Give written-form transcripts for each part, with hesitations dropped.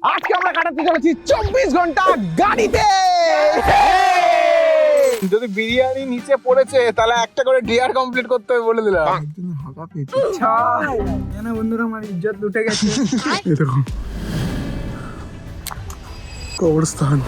আজকে আমরা কাটাতে চলেছি 24 ঘন্টা গাড়িতে। যদি বিরিয়ানি নিচে পড়েছে তাহলে একটা করে ডিয়ার কমপ্লিট করতে হবে বলে দিলাম। বন্ধুরা আমার ইজ্জত লুটে গেছে। কবরস্থান।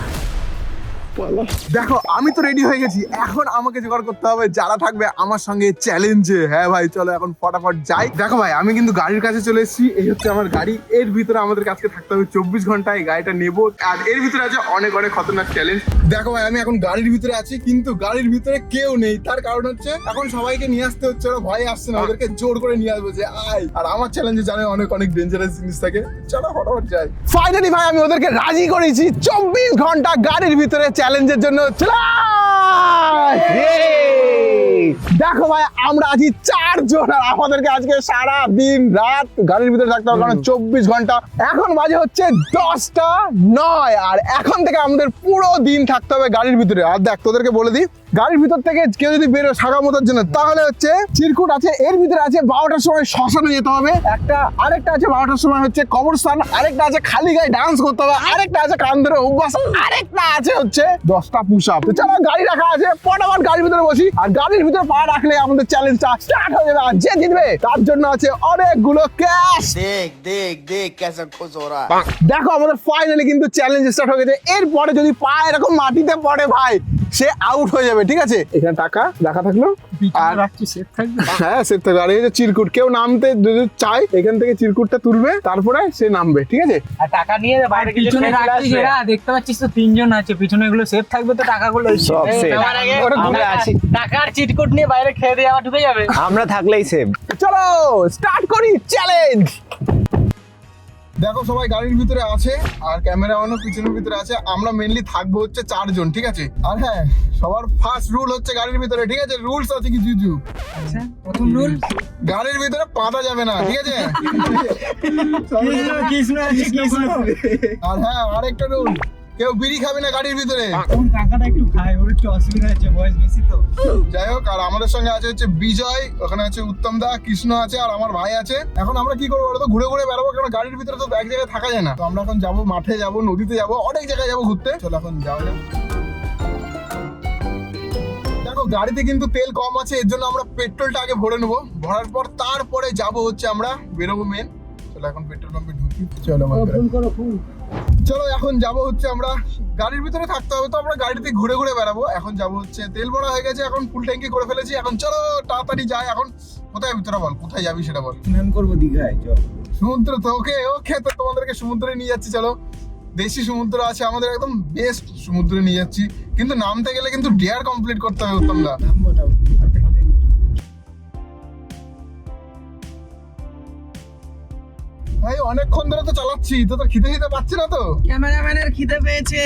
দেখো আমি তো রেডি হয়ে গেছি, এখন আমাকে জোগাড় করতে হবে যারা থাকবে আমার সঙ্গে চ্যালেঞ্জে। হ্যাঁ ভাই চলো এখন ফটাফট যাই। দেখো ভাই আমি কিন্তু গাড়ির কাছে চলে এসেছি, এই হচ্ছে আমার গাড়ি। এর ভিতরে আমাদের কাছে থাকতে হবে 24 ঘন্টা। এই গাড়িটা নেবো আর এর ভিতরে আছে অনেক অনেক খতরনাক চ্যালেঞ্জ। দেখো ভাই আমি এখন গাড়ির ভিতরে আছি, কিন্তু গাড়ির ভিতরে কেউ নেই। তার কারণ হচ্ছে এখন সবাইকে নিয়ে আসতে হচ্ছে, ওরা ভয় আসছে না, ওদেরকে জোর করে নিয়ে আসবো যে আয়। আর আমার চ্যালেঞ্জে জানে অনেক অনেক ডেঞ্জারাস জিনিস থাকে। চলো ফটাফট যাই। ফাইনালি ভাই আমি ওদেরকে রাজি করেছি 24 ঘন্টা গাড়ির ভিতরে চ্যালেঞ্জের জন্য। দেখো ভাই আমরা আছি 4 জন আর আমাদেরকে আজকে সারা দিন রাত গাড়ির ভিতরে থাকতে হবে, কারণ 24 ঘন্টা। এখন বাজে হচ্ছে 10টা 9 আর এখন থেকে আমাদের পুরো দিন থাকতে হবে গাড়ির ভিতরে। আর দেখ তোদেরকে বলে দিই, গাড়ির ভিতর থেকে কেউ যদি বেরো সাগামতার জন্য, তাহলে হচ্ছে চিরকুট আছে, এর ভিতরে আছে 12টার সময় শ্মশানে যেতে হবে একটা, আরেকটা আছে 12টার সময় হচ্ছে কবরস্থান, আরেকটা আছে খালি গায়ে ডান্স করতে হবে, আরেকটা আছে কান ধরে অভ্যাস, আরেকটা আছে হচ্ছে 10টা পুশ আপ। তো চলো গাড়ি রাখা আছে, ফটাফট গাড়ির ভিতরে বসি। আর গাড়ির ভিতরে পা রাখলে আমাদের চ্যালেঞ্জটা স্টার্ট হয়ে যাবে। আর যে জিতবে তার জন্য আছে অনেকগুলো ক্যাশ। देख कैसा खुश हो रहा है। দেখো আমাদের ফাইনালি কিন্তু চ্যালেঞ্জ স্টার্ট হয়ে গেছে। এরপরে যদি পা এরকম মাটিতে পড়ে ভাই সে আউট হয়ে যাবে, ঠিক আছে? এখানে টাকা রাখা থাকলো আর রাখছি সেফ থাকবে। হ্যাঁ সেফ থাকবে। আর এই যে চিরকুট, কেউ নামতে যদি চায় এখান থেকে চিরকুটটা তুলবে, তারপরে সে নামবে, ঠিক আছে? আর টাকা নিয়ে বাইরে কিছু পিছনে রাখছিস এরা, দেখতে পাচ্ছিস তো 3 জন আছে পিছনে, এগুলো সেফ থাকবে তো টাকাগুলো সব safe। আমরা আছি, টাকার চিটকুট নিয়ে বাইরে খেয়ে দিয়ে আবার ঢুকে যাবে। আমরা থাকলেই সেভ। চলো স্টার্ট করি চ্যালেঞ্জ। দেখো সবাই গাড়ির ভিতরে আছে আর ক্যামেরা অন্য পিছনের ভিতরে আছে। আমরা মেনলি থাকবো হচ্ছে 4 জন, ঠিক আছে? আর হ্যাঁ সবার ফার্স্ট রুল হচ্ছে গাড়ির ভিতরে, ঠিক আছে? রুলস আছে কিছু কিছু। আচ্ছা প্রথম রুল, গাড়ির ভিতরে পাতা যাবে না, ঠিক আছে? কৃষ্ণ আছে কৃষ্ণ। আর হ্যাঁ আরেকটা রুল, কেউ বিড়ি খাবে না গাড়ির ভিতরে। কোন টাকাটা একটু খায়, ওর একটু অসুবিধা আছে, বয়স বেশি তো। যাই হোক, আর আমাদের সঙ্গে আছে হচ্ছে বিজয়, ওখানে আছে উত্তম দা, কৃষ্ণ আছে আর আমার ভাই আছে। এখন আমরা কি করবো বলো তো? ঘুরে ঘুরে বেড়াবো, কারণ গাড়ির ভিতরে তো এক জায়গায় থাকা যায় না। তো আমরা এখন যাবো মাঠে, যাবো নদীতে, যাবো অনেক জায়গায় যাবো ঘুরতে। চলো এখন যাওয়া যাক। দেখো গাড়িতে কিন্তু তেল কম আছে, এর জন্য আমরা পেট্রোলটা আগে ভরে নেবো। ভরার পর তারপরে যাবো হচ্ছে আমরা বেরোবো মেন। চলো এখন পেট্রোল পাম্পে ঢুকি। চলো চলো এখন যাব হচ্ছে আমরা গাড়ির ভিতরে থাকতে হবে, তো আমরা গাড়িতে ঘুরে ঘুরে বেড়াবো। এখন যাব হচ্ছে তেল ভরা হয়ে গেছে, এখন ফুল ট্যাঙ্কি করে ফেলেছি। এখন চলো তাড়াতাড়ি যাই। এখন কোথায় ভিতরে বল, কোথায় যাবি সেটা বল। স্নান করবো দীঘায়, চল। সমুদ্র তো ওকে ওকে, তো তোমাদেরকে সমুদ্রে নিয়ে যাচ্ছি। চলো দেশি সমুদ্র আছে আমাদের, একদম বেস্ট সমুদ্রে নিয়ে যাচ্ছি। কিন্তু নামতে গেলে কিন্তু ডিয়ার কমপ্লিট করতে হবে উত্তম দা। ভাই অনেকক্ষণ ধরে তো চালাচ্ছি, তো তোর খিদে খিদে পাচ্ছে না তো? ক্যামেরাম্যানের খিদে পেয়েছে,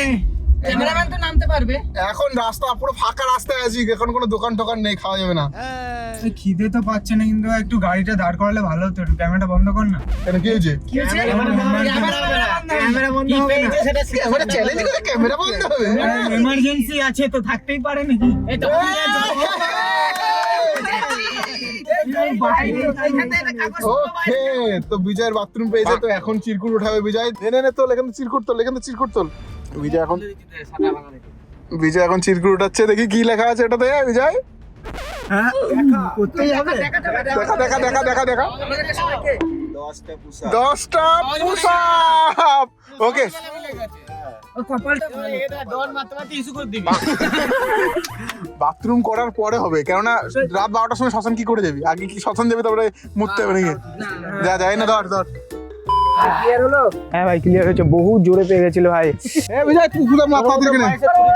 ক্যামেরাম্যান তো নামতে পারবে। এখন রাস্তা পুরো ফাঁকা রাস্তায় আছি, এখন কোনো দোকান টোকান নেই, খাওয়া যাবে না। খিদে তো পাচ্ছে না, কিন্তু একটু গাড়িটা দাঁড় করালে ভালো হতো। একটু ক্যামেরাটা বন্ধ কর না। কেন কি হয়েছে? ক্যামেরা বন্ধ হবে না, ক্যামেরা চ্যালেঞ্জ করে ক্যামেরা বন্ধ হবে? এমার্জেন্সি আছে তো, থাকতেই পারে নাকি? ওকে, তো বিজয়ের বাথরুম পেয়েছে, তো এখন চিরকুট উঠাবে বিজয়। নে নে তোল, এখানে চিরকুট তোল, এখানে চিরকুট তোল। বিজয় এখন চিরকুট উঠাচ্ছে। দেখি কি লেখা আছে এটাতে বিজয়। দেখা দেখা দেখা দেখা দেখা 10টা পুশ আপ। ওকে বাথরুম করার পরে হবে, কেননা রাত 12টার সময় শ্মশান কি করে যাবি? আগে কি শ্মশান যাবি, তারপরে মুততে হবে নাকি? যা যাই না, ধর ধর। হ্যাঁ ভাই ক্লিয়ার হয়েছে, বহু জোরে পেয়ে গেছিল ভাই। এ বিজয় তুই পুরো মাথা দিকে নে।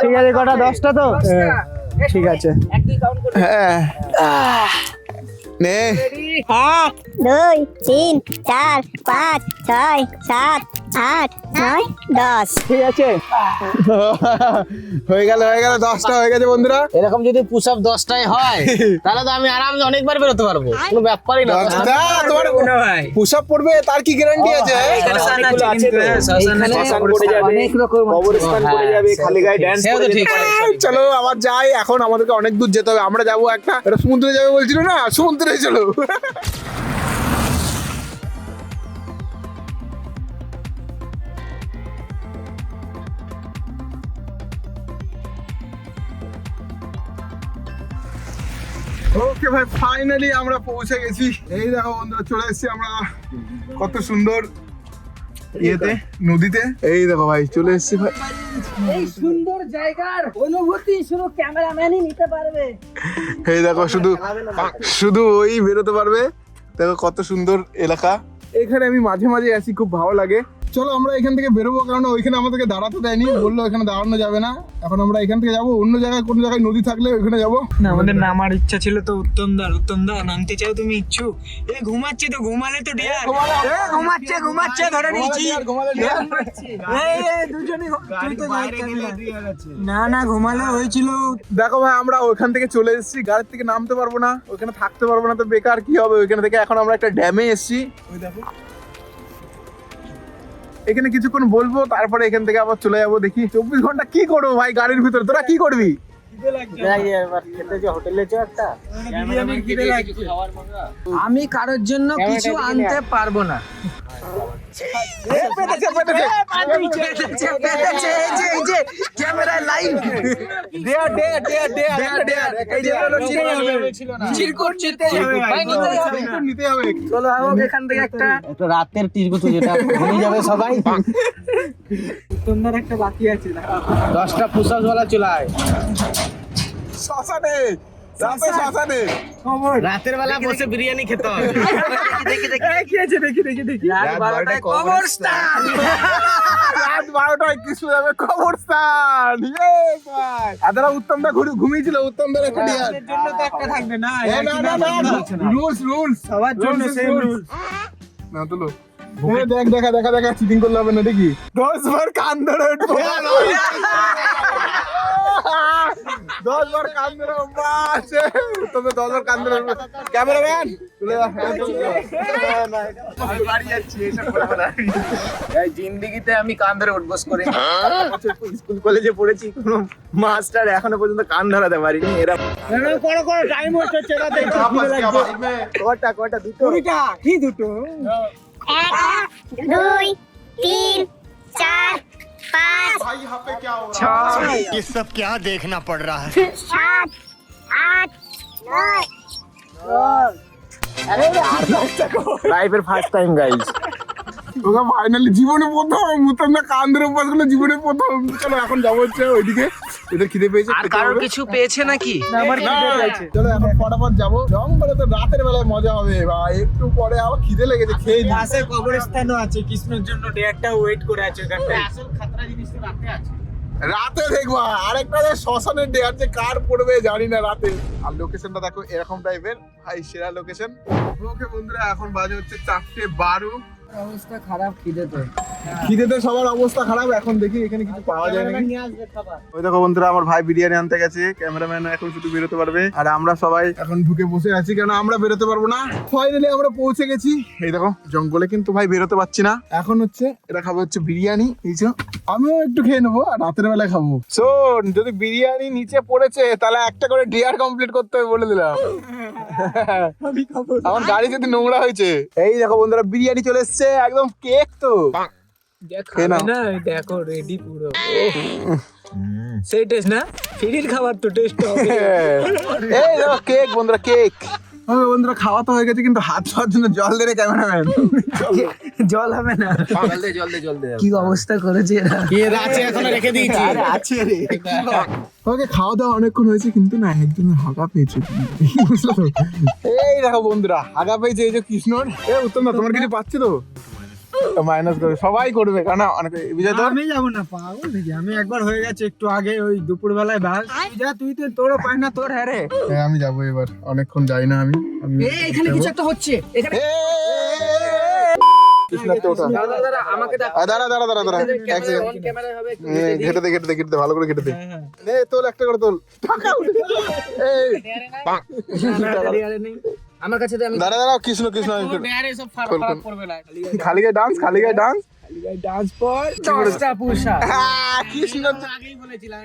ঠিক আছে কটা, 10টা তো? ঠিক আছে হ্যাঁ নে। 1 2 3 4 5 6 7 8 9 10। ঠিক আছে। হয়ে গেল 10টা হয়ে গেছে বন্ধুরা। এরকম যদি পুশ আপ 10টাই হয় তাহলে তো আমি আরামসে অনেকবার বেরোতে পারবো, কোনো ব্যাপারই না। তোমার পুশ আপ পড়বে তার কি গ্যারান্টি আছে? চলো আবার যাই, এখন আমাদেরকে অনেক দূর যেতে হবে। আমরা যাবো একটা সমুদ্রে যাবে বলছিল না, সমুদ্রে চলো। ওকে ভাই, ফাইনালি আমরা পৌঁছে গেছি। এই দেখো বন্ধুরা, চলে এসেছি আমরা কত সুন্দর ইয়েতে, নদীতে। এই দেখো ভাই, চলে এসেছি ভাই। এই সুন্দর জায়গার অনুভূতি শুধু ক্যামেরাম্যানই নিতে পারবে। এই দেখো, শুধু ওই বেরোতে পারবে। দেখো কত সুন্দর এলাকা। এখানে আমি মাঝে মাঝে আসি, খুব ভালো লাগে। চলো আমরা এখান থেকে বেরোবো, কারণ ওইখানে আমাদেরকে দাঁড়াতে দেয়নি, বললো এখানে দাঁড়ানো যাবে না। এখন আমরা এখান থেকে যাবো অন্য জায়গায়, কোনো জায়গায় নদী থাকলে ওইখানে যাবো। না, আমাদের নামার ইচ্ছা ছিল তো। উত্তমদা নামতে চাও তুমি? ইচ্ছুক? এ ঘুমাচ্ছে তো, ঘুমালে তো ডিয়ার। ঘুমাচ্ছে ধরে নিয়েছি। না ঘুমালে হয়েছিল। দেখো ভাই, আমরা ওইখান থেকে চলে এসেছি, গাড়ির থেকে নামতে পারবো না, ওইখানে থাকতে পারবো না, তো বেকার কি হবে ওইখানে থেকে। এখন আমরা একটা ড্যামে এসেছি, ওই দেখো। এখানে কিছুক্ষণ বলবো, তারপরে এখান থেকে আবার চলে যাবো। দেখি 24 ঘন্টা কি করবো ভাই গাড়ির ভিতরে, তোরা কি করবি? আমি কারোর জন্য কিছু আনতে পারবো না। নিতে হবে। চলো এখান থেকে একটা রাতের টিরগুতো যেটা ঘুমিয়ে যাবে সবাই। উত্তমদার একটা বাকি আছে। 10টা পুষাওয়ালা চুলায় শ্মশানে, শ্মশানে রাতের বেলা বসে বিরিয়ানি খেতে হবে। রাত 12টায় কিছু যাবে কবরস্থান। উত্তমদা ঘুমিয়েছিল, উত্তমদার একটা ডিয়ার। একটা থাকবে না, রুলস সবার জন্য সেম রুল। না তুলো, দেখা চিটিং করলে হবে না, দেখি 10 বার কান ধরে উঠবো। 10 বার কান ধরে বাসে, তুমি 10 বার কান ধরে উঠবো। ক্যামেরাম্যান চলে যা। বাড়ি যাচ্ছি, এসব করবো না। এই জিন্দেগিতে আমি কান ধরে উঠবস করি। স্কুল কলেজে পড়েছি, কোনো মাস্টার এখনো পর্যন্ত কান ধরাতে পারিনি। এরা কোনো টাইম হচ্ছে না। কটা দুটো? কি দুটো? 1 2 3 4 5 भाई यहाँ पे क्या हो रहा है? ये सब क्या देखना पड़ रहा है? 7 8 9 লাইফের ফার্স্ট টাইম গাইস। ওকে ফাইনালি জীবনে প্রথম মুতন না কান ধরে উপবাস করলো, জীবনে প্রথম। চলো এখন যাবো হচ্ছে ওইদিকে, এদের খিদে পেয়েছে। আর কারোর কিছু পেয়েছে নাকি? চলো এখন ফটাফট যাবো। জঙ্গলে তো রাতের বেলায় মজা হবে ভাই, একটু পরে আবার খিদে লেগেছে, খেয়ে নি। পাশে কবরস্থানও আছে, কৃষ্ণের জন্য ডেটটা ওয়েট করে আছে ওখানটায়। আসল খাতরা জিনিস তো রাতে আছে। রাতে দেখবা আরেকটা যে শ্মশানের ডে আছে, কার পড়বে জানি না রাতে। আর লোকেশনটা দেখো এরকম টাইপের, ভাই সেরা লোকেশন। ওকে বন্ধুরা, এখন বাজে হচ্ছে 4:12। অবস্থা খারাপ খিদেতে। খিদেতে সবার অবস্থা খারাপ। এখন দেখি এখানে কিছু পাওয়া যায় নাকি। ওই দেখো বন্ধুরা, আমার ভাই বিরিয়ানি আনতে গেছে। ক্যামেরাম্যান এখন শুধু বেরোতে পারবে, আর আমরা সবাই এখন ঢুকে বসে আছি, কারণ আমরা বেরোতে পারবো না। ফাইনালি আমরা পৌঁছে গেছি। এই দেখো জঙ্গলে কিন্তু ভাই বেরোতে পারছি না। এখন হচ্ছে এটা খাবো হচ্ছে বিরিয়ানি। এই যে আমিও একটু খেয়ে নেবো, আর রাতের বেলায় খাবো। শোন, যদি বিরিয়ানি নিচে পড়েছে তাহলে একটা করে ডিয়ার কমপ্লিট করতে হবে বলে দিলাম। আমার গাড়ি যদি নোংরা হয়েছে। এই দেখো বন্ধুরা, বিরিয়ানি চলে এসছে, একদম কেক তো। দেখো রেডি পুরো। সেই টেস্ট না, ফ্রির খাবার তো টেস্ট হবে। এই দেখো কেক বন্ধুরা, কেক। বন্ধুরা খাওয়া তো হয়ে গেছে, কিন্তু হাত ধোয়ার জন্য জল দে রে ক্যামেরাম্যান। জল হবে না? জল দে। কি অবস্থা করেছে এরা? এর আছে এখনো রেখে দিয়েছি। আছে রে। ওকে খাওয়া দাওয়া অনেকক্ষণ হয়েছে, কিন্তু না একদম হাগা পেয়েছে। বুঝলো তো? এই দেখো বন্ধুরা, হাগা পেয়েছে এই যে কৃষ্ণর। উত্তম না, তোমার কিছু পাচ্ছে তো? মাইনাস করে সবাই করবে, কারণ অনেক বিজয় তো। আমি যাবো না, পাগল নাকি? আমি একবার হয়ে গেছে একটু আগে, ওই দুপুর বেলায় বাস। যা তুই তো, তোরও পাই না তোর। হ্যাঁ রে, আমি যাবো এবার, অনেকক্ষণ যাই না আমি। এখানে কিছু একটা হচ্ছে। এখানে দাঁড়া, এক সেকেন্ড। ঘেটে দে, ভালো করে ঘেটে দে। তোল একটা করে তোল। আমার কাছে দাঁড়া, কৃষ্ণ করবে না। খালি গায়ে ডান্স। ডান্স পর 10টা পুষা। কৃষ্ণ আগেই বলেছিলাম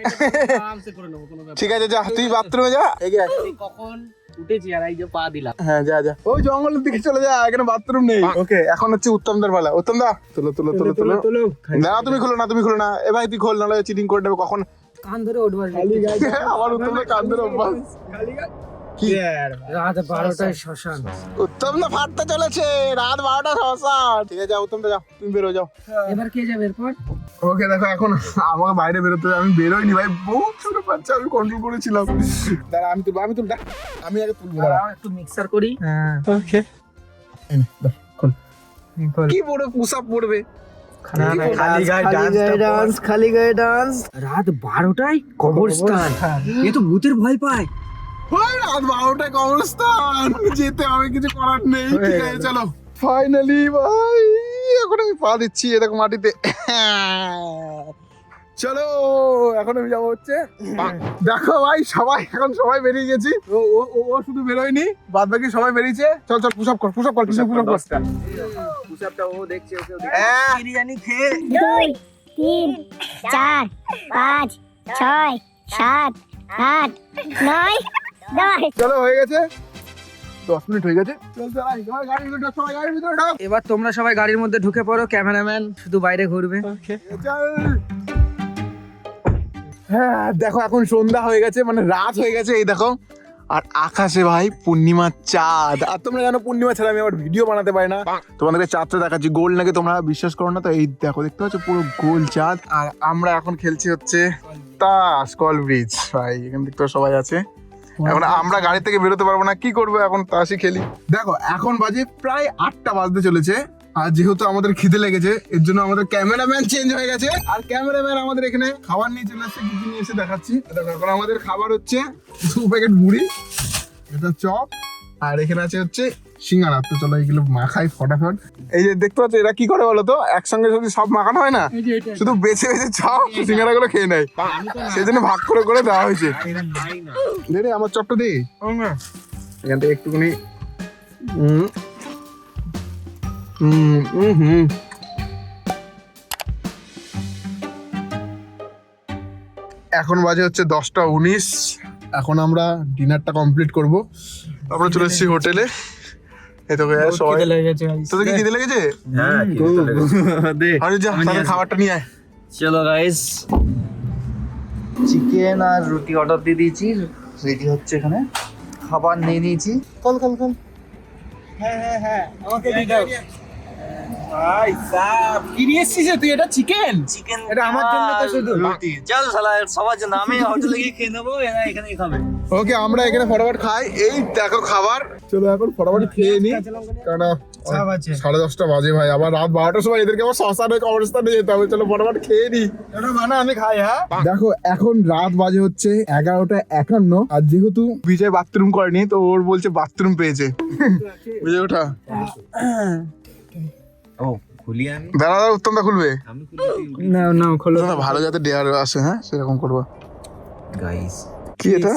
আরামসে করে নেবো, কোনো ব্যাপার ঠিক আছে, যা তুই বাথরুমে যা। এগিয়ে নেই। কখন উঠেছি আর এই যে পা দিলাম। হ্যাঁ যা। ওই জঙ্গলের দিকে চলে যা, এখানে বাথরুম নেই। ওকে এখন হচ্ছে উত্তমদার পালা। উত্তমদা তোলো। না তুমি খোলো না। এ ভাই তুই খোল, নাহলে চিটিং করে নেবে। কখন কান ধরে উঠবার। আমার উত্তমদা কান ধরে অভ্যাস। কি রাত 12টায় শ্মশান। উত্তম না ফাটতে চলেছে, রাত 12টা শ্মশান। ঠিক আছে যাও উত্তম যাও, তুমি বেরো যাও। এবার কে যাবে এরপর? ওকে দেখো এখন আমাকে বাইরে বেরোতে হবে, আমি বেরোইনি ভাই, বহুত ছোট বাচ্চা, আমি কন্ট্রোল করেছিলাম। দাঁড়া আমি তুলবো, আমি আগে তুলবো। দাঁড়া। দাঁড়াও, একটু মিক্সার করি। ওকে কি পড়বে, পুশ-আপ পড়বে। খালি গায়ে ডান্স। রাত 12টায় কবরস্থান, এ তো ভূতের ভয় পায়। ওই রাত 12টায় কবরস্থান, যেতে হবে, কিছু করার নেই। ঠিক আছে চলো, ফাইনালি ভাই এখন আমি পা দিচ্ছি এরকম মাটিতে। চলো এখন আমি যাবো হচ্ছে। দেখো ভাই সবাই বেরিয়ে গেছি, ও ও ও ও শুধু বেরোয়নি, বাদ বাকি সবাই বেরিয়েছে। চল চল পুশ আপ কর, পুশ আপ কর, পুশ আপ কর। পুষআপটা ও দেখছে, ওকে হ্যাঁ। বিরিয়ানি খেয়ে 2 3 4 5 6 7 8 9 10 চলো হয়ে গেছে, 10 মিনিট হয়ে গেছে। চল চল আই, গাড়ির ভিতরে সবাই গাড়ির ভিতরে ঢোক। এবার তোমরা সবাই গাড়ির মধ্যে ঢুকে পড়ো, ক্যামেরাম্যান শুধু বাইরে ঘুরবে। চল। হ্যাঁ দেখো এখন সন্ধ্যা হয়ে গেছে, মানে রাত হয়ে গেছে, এই দেখো। আর আকাশে ভাই পূর্ণিমার চাঁদ। আর তোমরা জানো পূর্ণিমা ছাড়া আমি আবার ভিডিও বানাতে পারি না, তোমাদেরকে চাঁদটা দেখাচ্ছি। গোল নাকি তোমরা বিশ্বাস করো না, তো এই দেখো দেখতে পাচ্ছ পুরো গোল চাঁদ। আর আমরা এখন খেলছি হচ্ছে তাস, কল ব্রিজ। ভাই এখানে দেখতে পাচ্ছ সবাই আছে। এখন আমরা গাড়ি থেকে বেরোতে পারবো না, কি করবো এখন, তাসই খেলি। দেখো এখন বাজে প্রায় 8টা বাজতে চলেছে। আর যেহেতু আমাদের খিদে লেগেছে, এর জন্য আমাদের ক্যামেরাম্যান চেঞ্জ হয়ে গেছে। আর ক্যামেরাম্যান আমাদের এখানে খাবার নিয়ে চলে আসছে, কি কি নিয়ে এসে দেখাচ্ছি। দেখো এখন আমাদের খাবার হচ্ছে 2 প্যাকেট মুড়ি, এটা চপ, আর এখানে আছে হচ্ছে সিঙ্গারা। তো চলো এইগুলো মাখাই ফটাফট। এই যে দেখতে পাচ্ছ এরা কি করে বলো তো, একসঙ্গে যদি সব মাখানো হয় না, শুধু বেছে বেছে চপ সিঙ্গারা গুলো খেয়ে নেয়, সেই জন্য ভাগ করে করে দেওয়া হয়েছে। দে রে আমার চপটা দে, এখান থেকে একটুখানি। এখন বাজে হচ্ছে 10টা 19। এখন আমরা ডিনারটা কমপ্লিট করব, তারপরে চলে এসেছি হোটেলে। এই তো সবাই, তোদের কি খিদে লেগেছে? আরে যা তাহলে খাবারটা নিয়ে আয়। চলো গাইস, চিকেন আর রুটি অর্ডার দিয়ে দিয়েছি, রেডি হচ্ছে এখানে। খাবার নিয়ে নিয়েছি। কল আমাকে দিয়ে দাও। ভাই সাব কি নিয়ে এসেছিস তুই? এটা চিকেন? চিকেন এটা আমার জন্য তো শুধু। রুটি। চল শালা সবার জন্য, আমি হোটেলে গিয়ে খেয়ে নেবো, এরা এখানেই খাবে। ওকে আমরা এখানে ফটাফট খাই। এই দেখো খাবার, চলো এখন ফটাফট খেয়ে নি, কারণ 10:30 বাজে ভাই। আবার রাত 12টার সময় এদেরকে আবার শ্মশানে কবরস্থানে যেতে হবে। চলো ফটাফট খেয়ে নি, মানে আমি খাই। হ্যাঁ দেখো এখন রাত বাজে হচ্ছে 11:51। আর যেহেতু বিজয় বাথরুম করেনি, তো ওর বলছে বাথরুম পেয়েছে। বুঝে ওঠা। ও খুলি আমি, দাঁড়া উত্তমটা খুলবে না খোলো। না ভালো যাতে ডেয়ার আসে, হ্যাঁ সেরকম করবো। গাইস কি এটা?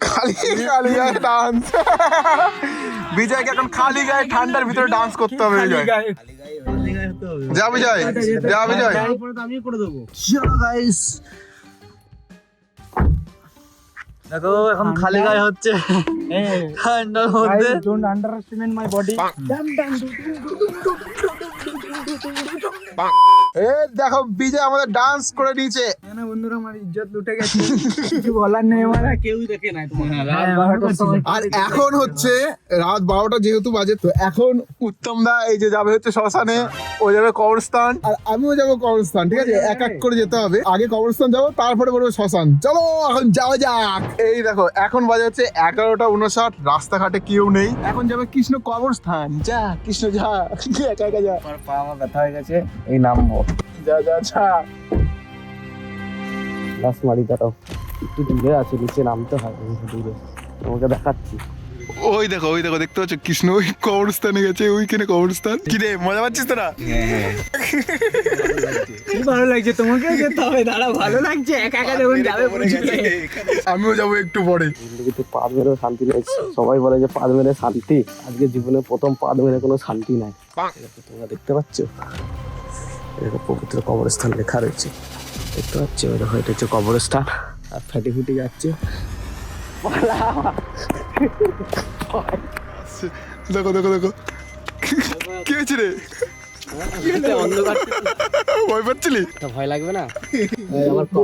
খালি গায়ে ডান্স। বিজয়কে এখন খালি গায়ে ঠান্ডার ভিতরে ডান্স করতে হবে। বিজয় যা, বিজয় যা, বিজয়। আমি করে দেবো। চলো গাইস, দেখো এখন খালি গায়ে হচ্ছে ঠান্ডার মধ্যে। Don't underestimate my body. এই দেখো বিজয় আমাদের ডান্স করে নিয়েছে। না বন্ধুরা, আমার ইজ্জত লুটে গেছে, কিছু বলার নেই আমার। কেউই দেখে নাই তোমার। রাত 12টার সময়। আর এখন হচ্ছে রাত 12টা যেহেতু বাজে, তো এখন উত্তম দা এই যে যাবে হচ্ছে শ্মশানে, ও যাবে কবরস্থান, আর আমিও যাবো কবরস্থান। ঠিক আছে, এক এক করে যেতে হবে। আগে কবরস্থান যাবো, তারপরে বলবো শ্মশান। চলো এখন যাওয়া যাক। এই দেখো এখন বাজে হচ্ছে 11:59। রাস্তাঘাটে কেউ নেই, এখন যাবে কৃষ্ণ কবরস্থান। যা কৃষ্ণ যা, একা একা যা। আমার পা আমার ব্যথা হয়ে গেছে, এই নামবো। যা যা যা। লাস মারি দাঁড়াও, একটু দূরে আছে, নিচে নামতে হয় দূরে, তোমাকে দেখাচ্ছি। ওই দেখো দেখতে পাচ্ছ কৃষ্ণ ওই কবরস্থানে গেছে, ওইখানে কবরস্থান। কি রে মজা পাচ্ছিস তোরা? খুব ভালো লাগছে। তোমাকে যেতে হবে। দাঁড়া, ভালো লাগছে একা একা যখন যাবে। আমিও যাবো একটু পরে। জিন্দগিতে পা মেরেও শান্তি নেই। সবাই বলে যে পা মেরে শান্তি, আজকে জীবনে প্রথম পা মেরে কোনো শান্তি নাই। তোমরা দেখতে পাচ্ছ, এটা পবিত্র কবরস্থান লেখা রয়েছে, দেখতে পাচ্ছ? দেখো এটা হচ্ছে কবরস্থান। আর ফ্যাটি ফুটি যাচ্ছে। দেখো কি হয়েছে রে? ভয় পাচ্ছিলি? ভয় লাগবে না?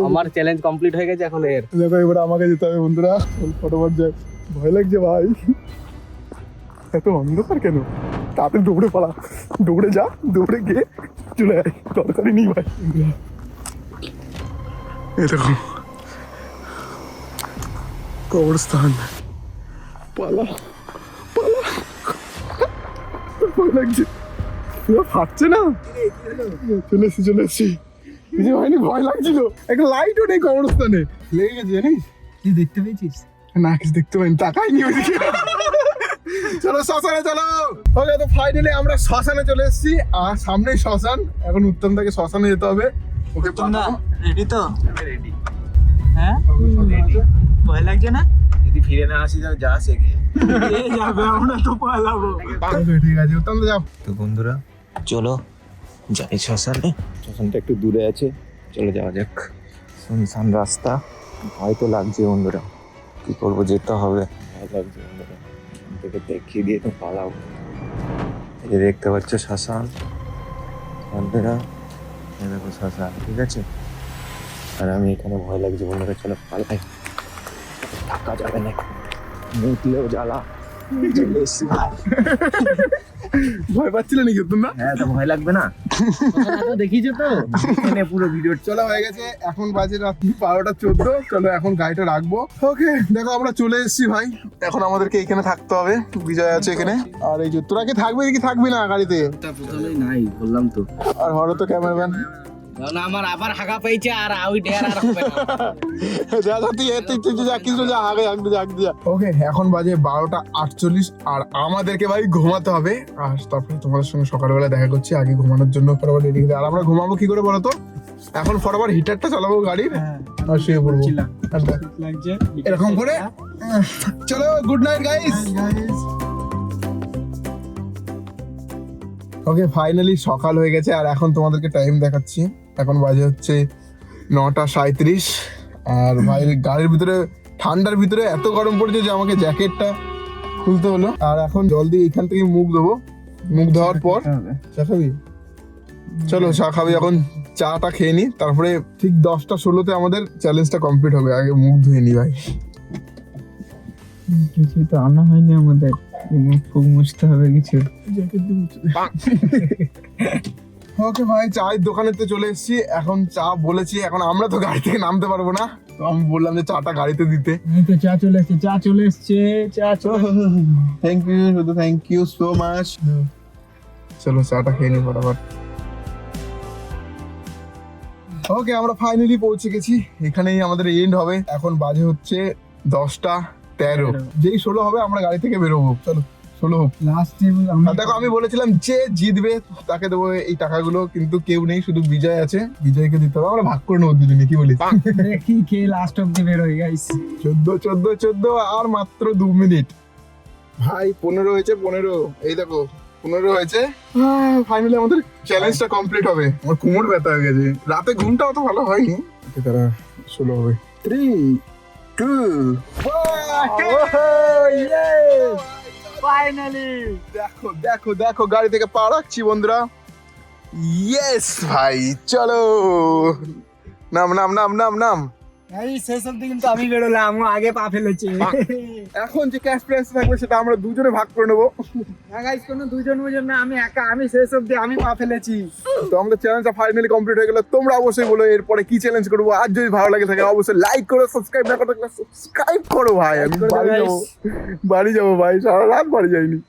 আমার চ্যালেঞ্জ কমপ্লিট হয়ে গেছে এখন। এর দেখো এবার আমাকে যেতে হবে বন্ধুরা, ফটোফট যাই। ভয় লাগছে ভাই, এত অন্ধকার কেন? তাতে দৌড়ে পালা, দৌড়ে যা, দৌড়ে গিয়ে চলে আয়, দরকারই নেই ভাই। এই দেখো কবরস্থান, পালা পালা, ভয় লাগছে, পুরো ফাটছে না। চলে এসেছি, কিছু হয়নি, ভয় লাগছিল। একটা লাইটও নেই কবরস্থানে, লেগে গেছে জানিস? কি দেখতে পেয়েছিস? না কিছু দেখতে পাইনি, তাকাইনি ওইদিকে। চলো শ্মশানে চলো। ওকে, তো ফাইনালি আমরা শ্মশানে চলে এসেছি, আর সামনেই শ্মশান। এখন উত্তম থেকে শ্মশানে যেতে হবে। ওকে রেডি তো? রেডি। হ্যাঁ ভয় লাগছে না? যদি ফিরে না আসি তাহলে যা শেখে যাবে, আমরা তো পালাবো। ঠিক আছে, উত্তম তো যাও। তো বন্ধুরা চলো যাই শ্মশানে। শ্মশানটা একটু দূরে আছে, চলো যাওয়া যাক। শুনশান রাস্তা, ভয় তো লাগছে বন্ধুরা, কি করবো, যেতে হবে। ভয় লাগছে বন্ধুরা, থেকে দেখিয়ে দিয়ে তো পালাবো। এই যে দেখতে পাচ্ছ শ্মশান বন্ধুরা, এই দেখো শ্মশান, ঠিক আছে। আর আমি এখানে, ভয় লাগছে বন্ধুরা, চলো পালাই, থাকা যাবে না, মুতলেও জ্বালা। চলে এসছি ভাই। ভয় পাচ্ছিলে নাকি উত্তম না? হ্যাঁ, তো ভয় লাগবে না? দেখিছো তো এখানে পুরো ভিডিও। চলো হয়ে গেছে, এখন বাজে রাত 12:14। চলো এখন গাড়িটা রাখবো। ওকে দেখো আমরা চলে এসেছি ভাই, এখন আমাদেরকে এখানে থাকতে হবে। বিজয় আছে এখানে, আর এই যে তোরা কি থাকবি কি থাকবি না গাড়িতে? প্রথমেই নাই বললাম তো, আর হরো তো ক্যামেরাম্যান। কারণ আমার আবার হাগা পেয়েছে আর ওই ডেয়ার আর হবে না। ওকে এখন বাজে 12:48, আর আমাদেরকে ভাই ঘুমাতে হবে। আর তারপরে তোমাদের সঙ্গে সকালবেলা দেখা করছি। আগে ঘুমানোর জন্য ফটাফট রেডি। আর আমরা ঘুমাবো কি করে বলো তো? এখন ফটাফট হিটারটা চালাবো গাড়ির, আর শুয়ে পড়বো। আর দেখ, লাগছে এরকম করে। চলো, গুড নাইট গাইস। ওকে ফাইনালি সকাল হয়ে গেছে, আর এখন তোমাদেরকে টাইম দেখাচ্ছি। এখন বাজে হচ্ছে 9:37। আর ভাই গাড়ির ভিতরে, ঠান্ডার ভিতরে এত গরম পড়ছে যে আমাকে জ্যাকেটটা খুলতে হলো। আর এখন জল দিয়ে এখান থেকে মুখ ধোবো। মুখ ধোয়ার পর চা খাবি? চলো চা খাবি। এখন চাটা খেয়ে নি, তারপরে ঠিক 10:16 আমাদের চ্যালেঞ্জটা কমপ্লিট হবে। আগে মুখ ধুয়ে নি ভাই। কিছু তো আনা হয়নি আমাদের, মুখ ফুক মুছতে হবে কিছু। ওকে ভাই, চায়ের দোকানেতে চলে এসেছি। এখন চা বলেছি, এখন আমরা তো গাড়ি থেকে নামতে পারবো না, তো আমি বললাম যে চাটা গাড়িতে দিতে। এই তো চা চলে এসছে, চা চলে এসছে, চা চলে। থ্যাংক ইউ, শুধু থ্যাংক ইউ সো মাচ। চলো চাটা খেয়ে নি ফটাফট। ওকে আমরা ফাইনালি পৌঁছে গেছি, এখানেই আমাদের এন্ড হবে। এখন বাজে হচ্ছে 10:13। যেই 16 হবে আমরা গাড়ি থেকে বেরোবো। চলো 16 হোক। লাস্ট টেবিল আমরা আর দেখো, আমি বলেছিলাম যে জিতবে তাকে দেবো এই টাকাগুলো, কিন্তু কেউ নেই, শুধু বিজয় আছে। বিজয়কে দিতে হবে, আমরা ভাগ করে নেবো দুজনে, কি বলিস? দেখি কে লাস্ট অব্দি বের হয়ে গাইস। 14 আর মাত্র 2 মিনিট ভাই। 15 হয়েছে, 15। এই দেখো 15 হয়েছে। ফাইনালি আমাদের চ্যালেঞ্জটা কমপ্লিট হবে। আমার কোমর ব্যথা হয়ে গেছে, রাতে ঘুমটা অত ভালো হয়নি। তারা 16 হবে। 3, 2, 1। ফাইনালি দেখো দেখো দেখো, গাড়ি থেকে পা রাখছি বন্ধুরা। ইয়েস ভাই, চলো নাম নাম নাম নাম নাম। এই শেষ অব্দি কিন্তু আমি বেরোলাম, ও আগে পা ফেলেছে। এখন যে ক্যাশ প্রাইস থাকবে সেটা আমরা দুজনে ভাগ করে নেবো। না গাইস, কোনো দুজন না, আমি একা, আমি শেষ অব্দি আমি পা ফেলেছি। তো আমাদের চ্যালেঞ্জটা ফাইনালি কমপ্লিট হয়ে গেল। তোমরা অবশ্যই বলো এরপরে কি চ্যালেঞ্জ করবো। আর যদি ভালো লাগে থাকে অবশ্যই লাইক করো, সাবস্ক্রাইব না করো সাবস্ক্রাইব করো ভাই। আমি বাড়ি যাবো ভাই, সারা রাত বাড়ি যাইনি।